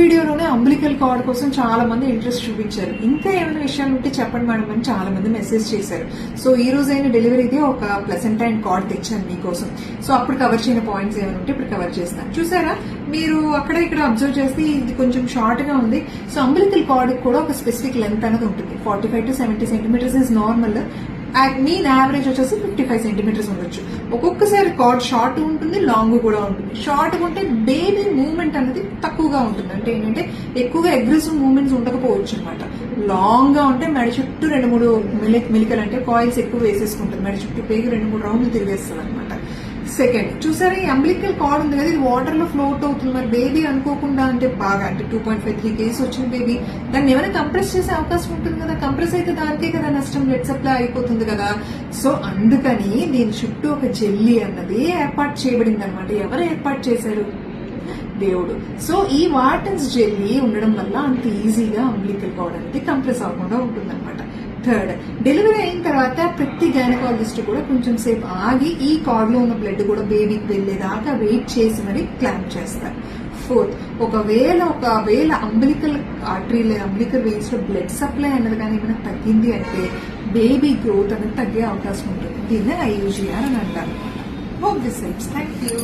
వీడియోలోనే umbilical card కోసం చాలా మంది ఇంట్రెస్ట్ చూపించారు. ఇంకా ఏమైనా విషయాలు ఉంటే చెప్పండి మేడం అని చాలా మంది మెసేజ్ చేశారు. సో ఈ రోజు అయిన డెలివరీది ఒక ప్లసెంటైన్ కార్డ్ తెచ్చాను మీకోసం. సో అప్పుడు కవర్ చేయని పాయింట్స్ ఏమైనా ఉంటే ఇప్పుడు కవర్ చేస్తాను. చూసారా, మీరు అక్కడ ఇక్కడ అబ్జర్వ్ చేస్తే ఇది కొంచెం షార్ట్ గా ఉంది. సో అంబిలికల్ కార్డ్ కూడా ఒక స్పెసిఫిక్ లెంత్ అనేది ఉంటుంది. 45 to 70 centimetres is normal. Mean average వచ్చేసి 55 సెంటీమీటర్స్ ఉండొచ్చు. ఒక్కొక్కసారి కార్డ్ షార్ట్ ఉంటుంది, లాంగ్ కూడా ఉంటుంది. షార్ట్ ఉంటే బేబీ మూవ్మెంట్ అనేది తక్కువగా ఉంటుంది. అంటే ఏంటంటే ఎక్కువగా అగ్రెసివ్ మూవ్మెంట్స్ ఉండకపోవచ్చు అనమాట. లాంగ్ గా ఉంటే మెడ చుట్టూ 2-3 మిలికలు అంటే కాయిల్స్ ఎక్కువ వేసేసుకుంటుంది. మెడ చుట్టూ పేగి 2-3 రౌండ్లు తిరిగేస్తుంది అనమాట. సెకండ్ చూసారా, ఈ అంబిలికల్ కార్డ్ ఉంది కదా, ఇది వాటర్ లో ఫ్లోట్ అవుతుంది. మరి బేబీ అనుకోకుండా అంటే బాగా అంటే 2.53 kgs వచ్చిన బేబీ దాన్ని ఏమైనా కంప్రెస్ చేసే అవకాశం ఉంటుంది కదా. కంప్రెస్ అయితే దానికే కదా నష్టం, బ్లడ్ సప్లై అయిపోతుంది కదా. సో అందుకని దీని చుట్టూ ఒక జెల్లీ అన్నది ఏర్పాటు చేయబడింది అనమాట. ఎవరు ఏర్పాటు చేశారు? దేవుడు. సో ఈ వాటన్స్ జెల్లీ ఉండడం వల్ల అంత ఈజీగా అంబిలికల్ కార్డ్ అనేది కంప్రెస్ అవ్వకుండా ఉంటుంది అనమాట. థర్డ్, డెలివరీ అయిన తర్వాత ప్రతి గైనకాలజిస్ట్ కూడా కొంచెం సేపు ఆగి ఈ కార్డ్ లో ఉన్న బ్లడ్ కూడా బేబీకి వెళ్లేదాకా వెయిట్ చేసి మరి క్లాంప్ చేస్తారు. ఫోర్త్, ఒకవేళ అంబిలికల్ ఆర్టరీ లేదా అంబిలికల్ వెయిన్స్ లో బ్లడ్ సప్లై అన్నది కానీ ఏమైనా తగ్గింది అంటే బేబీ గ్రోత్ అనేది తగ్గే అవకాశం ఉంటుంది. దీన్ని IUGR అని అంటారు. Hope this helps. Thank you.